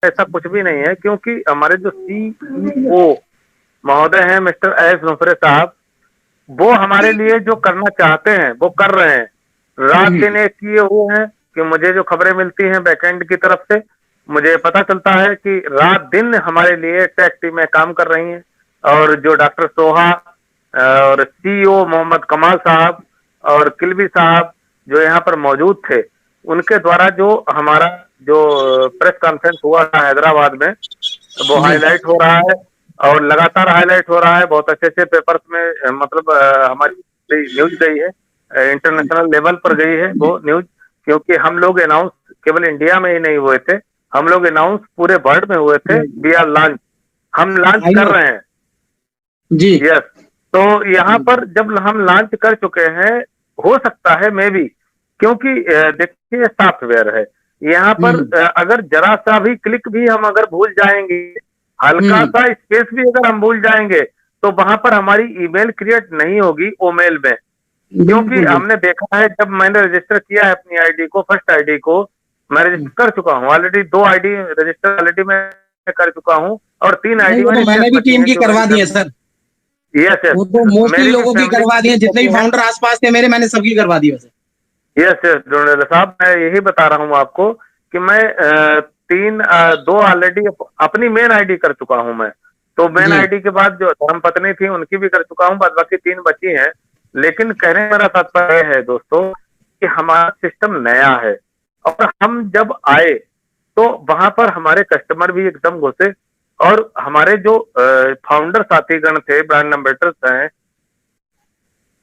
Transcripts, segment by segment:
ऐसा कुछ भी नहीं है, क्योंकि हमारे जो सीईओ महोदय हैं मिस्टर एस नुफरे साहब, वो हमारे लिए जो करना चाहते हैं वो कर रहे हैं। रात दिन एक किए हुए हैं कि मुझे जो खबरें मिलती हैं बैकएंड की तरफ से, मुझे पता चलता है कि रात दिन हमारे लिए टेक टीमें काम कर रही हैं। और जो डॉक्टर सोहा और सीईओ मोहम्मद कमाल साहब और किलवी साहब जो यहाँ पर मौजूद थे, उनके द्वारा जो हमारा जो प्रेस कॉन्फ्रेंस हुआ था हैदराबाद में, वो जी हाईलाइट हो रहा है और लगातार हाईलाइट हो रहा है। बहुत अच्छे अच्छे पेपर्स में मतलब हमारी न्यूज गई है, इंटरनेशनल लेवल पर गई है वो न्यूज, क्योंकि हम लोग अनाउंस केवल इंडिया में ही नहीं हुए थे, हम लोग अनाउंस पूरे वर्ल्ड में हुए थे। वी आर लॉन्च, हम लॉन्च आई कर नो। रहे हैं। जी यस, तो यहाँ पर जब हम लॉन्च कर चुके हैं, हो सकता है मे बी, क्योंकि देखिए सॉफ्टवेयर है यहाँ पर, अगर जरा सा भी क्लिक भी हम अगर भूल जाएंगे, हल्का सा स्पेस भी अगर हम भूल जाएंगे, तो वहां पर हमारी ईमेल क्रिएट नहीं होगी ओमेल में। क्योंकि बिल्कुल बिल्कुल। हमने देखा है, जब मैंने रजिस्टर किया है अपनी आईडी को, फर्स्ट आईडी को मैं रजिस्टर कर चुका हूँ ऑलरेडी, 2 आईडी रजिस्टर ऑलरेडी मैं कर चुका हूँ, और 3 आईडी नहीं, वो तो मेरी शेष मैंने भी बची टीम हैं की जो मेरी करवा दी है फैमिली। सर। यस यस, वो तो मोस्टली मेरी भी लोगों की फैमिली करवा दी है, जितने भी है। फाउंडर आसपास थे मेरे, मैंने सबकी करवा दी वैसे। यस यस डोनेल साहब, मैं यही बता रहा हूँ आपको कि मैं 2 ऑलरेडी अपनी मेन आईडी कर चुका हूँ मैं। तो मेन जी आईडी के बाद जो धर्मपत्नी थी उनकी भी कर चुका हूँ, बाद बाकी 3 बची हैं। लेकिन कहने मेरा तात्पर्य है दोस्तों कि हमारा सिस्टम नया है, और हम जब आए तो वहां पर हमारे कस्टमर भी एकदम घुसे, और हमारे जो फाउंडर साथीगण थे, ब्रांड एम्बेसडर्स हैं,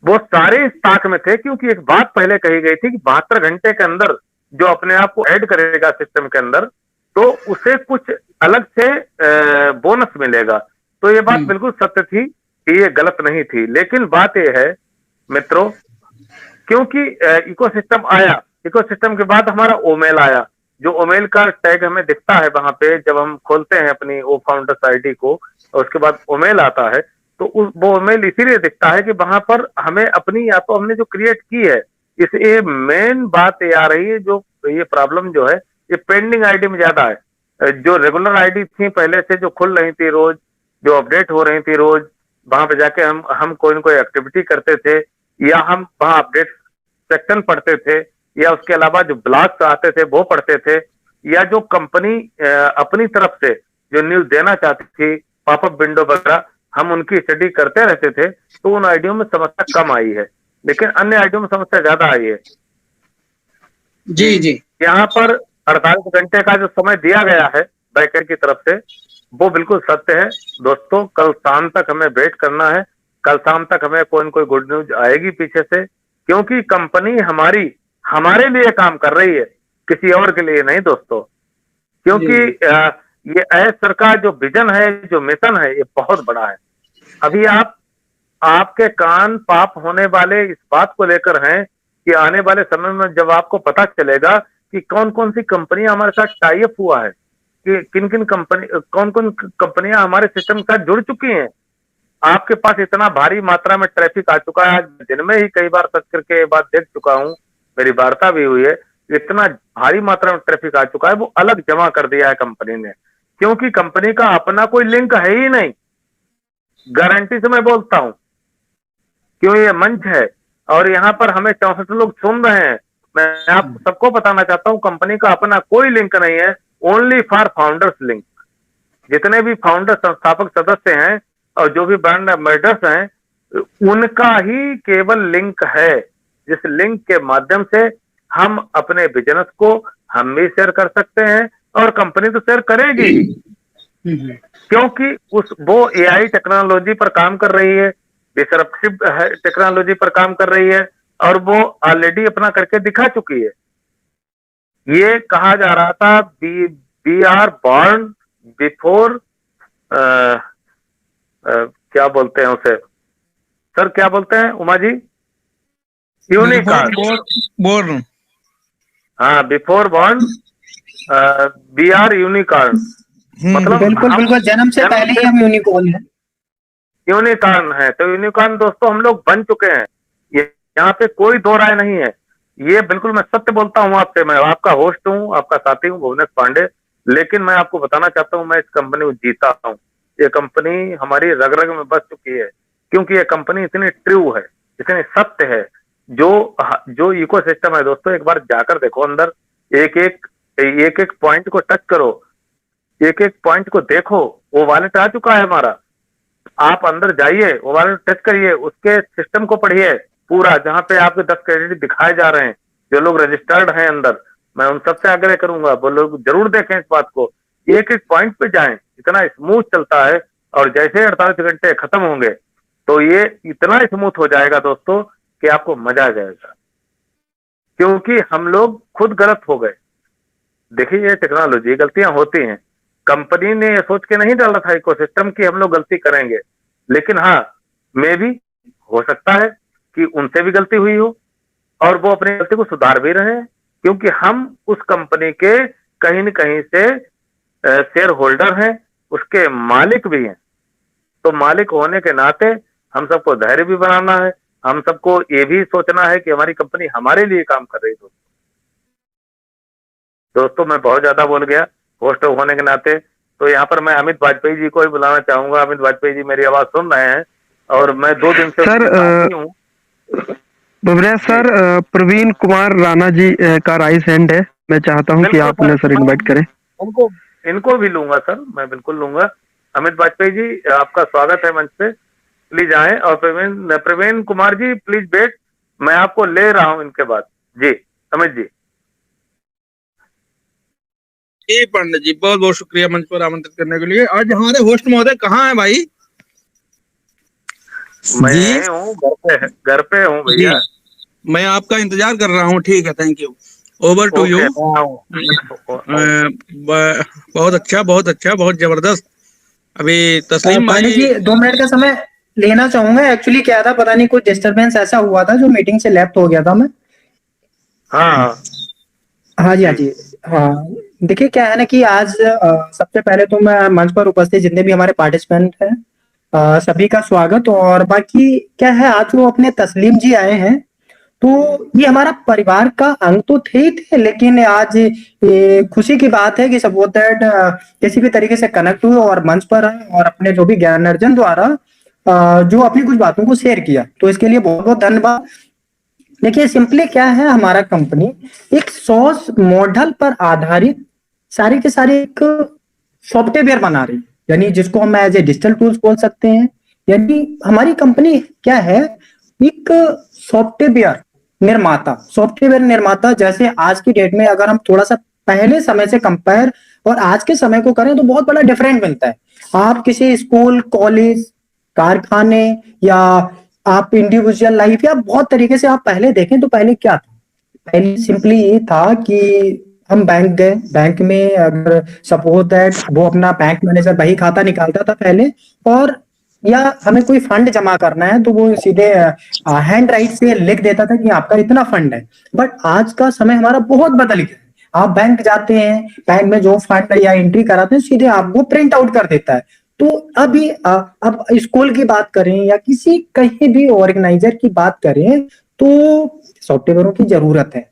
वो सारे इस ताक में थे। क्योंकि एक बात पहले कही गई थी कि 72 घंटे के अंदर जो अपने आप को ऐड करेगा सिस्टम के अंदर, तो उसे कुछ अलग से बोनस मिलेगा। तो ये बात बिल्कुल सत्य थी कि ये गलत नहीं थी। लेकिन बात ये है मित्रों, क्योंकि इकोसिस्टम आया, इकोसिस्टम के बाद हमारा ओमेल आया, जो ओमेल का टैग हमें दिखता है वहां पे जब हम खोलते हैं अपनी वो फाउंडर्स आईडी को, और उसके बाद ओमेल आता है, तो उस वो ओमेल इसीलिए दिखता है कि वहां पर हमें अपनी, या तो हमने जो क्रिएट की है, इस ये मेन बात ये आ रही है, जो ये प्रॉब्लम जो है ये पेंडिंग आईडी में ज्यादा है। जो रेगुलर आईडी थी पहले से जो खुल रही थी रोज, जो अपडेट हो रही थी रोज, वहां पे जाके हम कोई न कोई एक्टिविटी करते थे, या हम वहां अपडेट सेक्शन पढ़ते थे, या उसके अलावा जो ब्लॉग्स आते थे वो पढ़ते थे, या जो कंपनी अपनी तरफ से जो न्यूज देना चाहती थी, पॉपअप विंडो वगैरह, हम उनकी स्टडी करते रहते थे। तो उन आईडियो में समस्या कम आई है, लेकिन अन्य आईडियो में समस्या ज्यादा आई है जी कि जी यहाँ पर 48 घंटे का जो समय दिया गया है बैकएंड की तरफ से, वो बिल्कुल सत्य है दोस्तों। कल शाम तक हमें वेट करना है, कल शाम तक हमें कोई न कोई गुड न्यूज आएगी पीछे से, क्योंकि कंपनी हमारी हमारे लिए काम कर रही है, किसी और के लिए नहीं दोस्तों। जी क्योंकि जी ये एस सर का जो विजन है, जो मिशन है, ये बहुत बड़ा है। अभी आपके कान पाप होने वाले इस बात को लेकर हैं कि आने वाले समय में जब आपको पता चलेगा कि कौन कौन सी कंपनियां हमारे साथ टाई अप हुआ है, कि किन किन कंपनी, कौन कौन कंपनियां हमारे सिस्टम के साथ जुड़ चुकी हैं। आपके पास इतना भारी मात्रा में ट्रैफिक आ चुका है, दिन में ही कई बार सर्च करके ये बात देख चुका हूं, मेरी वार्ता भी हुई है, इतना भारी मात्रा में ट्रैफिक आ चुका है, वो अलग जमा कर दिया है कंपनी ने। क्योंकि कंपनी का अपना कोई लिंक है ही नहीं, गारंटी से मैं बोलता हूं, क्यों ये मंच है और यहाँ पर हमें 64 लोग सुन रहे हैं। मैं आप सबको बताना चाहता हूं, कंपनी का अपना कोई लिंक नहीं है, ओनली फॉर फाउंडर्स लिंक। जितने भी फाउंडर संस्थापक सदस्य हैं और जो भी ब्रांड एम्बेसडर्स हैं, उनका ही केवल लिंक है, जिस लिंक के माध्यम से हम अपने बिजनेस को हम भी शेयर कर सकते हैं, और कंपनी तो शेयर करेगी ही, क्योंकि उस वो एआई टेक्नोलॉजी पर काम कर रही है, डिसरप्टिव टेक्नोलॉजी पर काम कर रही है, और वो ऑलरेडी अपना करके दिखा चुकी है। ये कहा जा रहा था वी आर बॉर्न बिफोर, क्या बोलते हैं उसे सर, क्या बोलते हैं Uma ji, before unicorn. Born. हाँ, before born we are unicorn, मतलब बिल्कुल हम बिल्कुल, जन्म से जन्म पहले ही से हम यूनिकॉर्न हैं। यूनिकॉर्न है। तो यूनिकॉर्न दोस्तों हम लोग बन चुके हैं, ये यहाँ पे कोई दो राय नहीं है। ये बिल्कुल मैं सत्य बोलता हूँ आपसे, मैं आपका होस्ट हूँ, आपका साथी हूँ भुवनेश पांडे। लेकिन मैं आपको बताना चाहता हूं, मैं इस कंपनी को जीता हूं। ये कंपनी हमारी रग रग में बस चुकी है, क्योंकि ये कंपनी इतनी ट्रू है, इतनी सत्य है। जो जो इकोसिस्टम है दोस्तों, एक बार जाकर देखो अंदर, एक एक पॉइंट को टच करो, एक एक पॉइंट को देखो। वो वॉलेट आ चुका है हमारा, आप अंदर जाइए, वो वॉलेट टच करिए, उसके सिस्टम को पढ़िए पूरा, जहां पे आपके 10 क्रेडिट दिखाए जा रहे हैं। जो लोग रजिस्टर्ड हैं अंदर, मैं उन सबसे आग्रह करूंगा, वो लोग जरूर देखें इस बात को, एक एक पॉइंट पे जाएं। इतना स्मूथ चलता है, और जैसे 48 घंटे खत्म होंगे तो ये इतना स्मूथ हो जाएगा दोस्तों कि आपको मजा आ जाएगा, क्योंकि हम लोग खुद गलत हो गए। देखिए, ये टेक्नोलॉजी, गलतियां होती हैं। कंपनी ने ये सोच के नहीं डाला था इकोसिस्टम की हम लोग गलती करेंगे, लेकिन हाँ, मे भी हो सकता है कि उनसे भी गलती हुई हो और वो अपनी गलती को सुधार भी रहे हैं, क्योंकि हम उस कंपनी के कहीं न कहीं से शेयर होल्डर हैं, उसके मालिक भी हैं। तो मालिक होने के नाते हम सबको धैर्य भी बनाना है, हम सबको ये भी सोचना है कि हमारी कंपनी हमारे लिए काम कर रही है। दोस्तों, मैं बहुत ज्यादा बोल गया होस्ट होने के नाते, तो यहाँ पर मैं अमित वाजपेयी जी को ही बुलाना चाहूंगा। अमित वाजपेयी जी मेरी आवाज सुन रहे हैं, और मैं 2 दिन से सर हूँ। बबरिया सर, प्रवीण कुमार राणा जी का राइस हैंड है, मैं चाहता हूं कि आप उन्हें सर इनवाइट करें। इनको भी लूंगा सर, मैं बिल्कुल लूंगा। अमित वाजपेयी जी, आपका स्वागत है मंच पे, प्लीज आए। और प्रवीण कुमार जी, प्लीज वेट, मैं आपको ले रहा हूं इनके बाद। जी अमित जी। जी पंडित जी, बहुत बहुत शुक्रिया मंच पर आमंत्रित करने के लिए। आज हमारे होस्ट महोदय कहाँ है भाई? मैं हूँ घर पे हूँ भैया। मैं आपका इंतजार कर रहा हूँ। ठीक है, thank you, over to you. बहुत अच्छा, बहुत अच्छा, बहुत जबरदस्त। अभी तस्लीम पांडे भाई जी 2 मिनट का समय लेना चाहूंगा। एक्चुअली क्या था, पता नहीं कुछ डिस्टरबेंस ऐसा हुआ था, जो मीटिंग से लेफ्ट हो गया था मैं। हाँ हाँ जी, हाँ जी, हाँ। देखिए क्या है ना कि आज सबसे पहले तो मैं मंच पर उपस्थित जितने भी हमारे पार्टिसिपेंट हैं, सभी का स्वागत। और बाकी क्या है, आज वो अपने तस्लीम जी आए हैं, तो ये हमारा परिवार का अंग तो थे ही थे, लेकिन आज ये खुशी की बात है कि सपोज दैट किसी भी तरीके से कनेक्ट हुए और मंच पर आए, और अपने जो भी ज्ञान अर्जन द्वारा जो अपनी कुछ बातों को शेयर किया, तो इसके लिए बहुत बहुत धन्यवाद। देखिए सिंपली क्या है, हमारा कंपनी एक सॉस मॉडल पर आधारित सारे के सारे एक सॉफ्टवेयर बना रही है, यानी जिसको हम एज ए डिजिटल टूल्स बोल सकते हैं। यानी हमारी कंपनी क्या है, एक सॉफ्टवेयर सॉफ्टवेयर निर्माता। जैसे आज की डेट में अगर हम थोड़ा सा पहले समय से कंपेयर और आज के समय को करें, तो बहुत बड़ा डिफरेंट मिलता है। आप किसी स्कूल, कॉलेज, कारखाने, या आप इंडिविजुअल लाइफ, या बहुत तरीके से आप पहले देखें तो पहले क्या था, पहले सिंपली ये था कि हम बैंक गए, बैंक में अगर सपोज दैट वो अपना बैंक मैनेजर बही खाता निकालता था पहले, और या हमें कोई फंड जमा करना है तो वो सीधे हैंड राइट से लिख देता था कि आपका इतना फंड है। बट आज का समय हमारा बहुत बदल गया है। आप बैंक जाते हैं, बैंक में जो फंड या एंट्री कराते हैं, सीधे आपको प्रिंट आउट कर देता है। तो अभी अब स्कूल की बात करें या किसी कहीं भी ऑर्गेनाइजर की बात करें, तो सॉफ्टवेयरों की जरूरत है।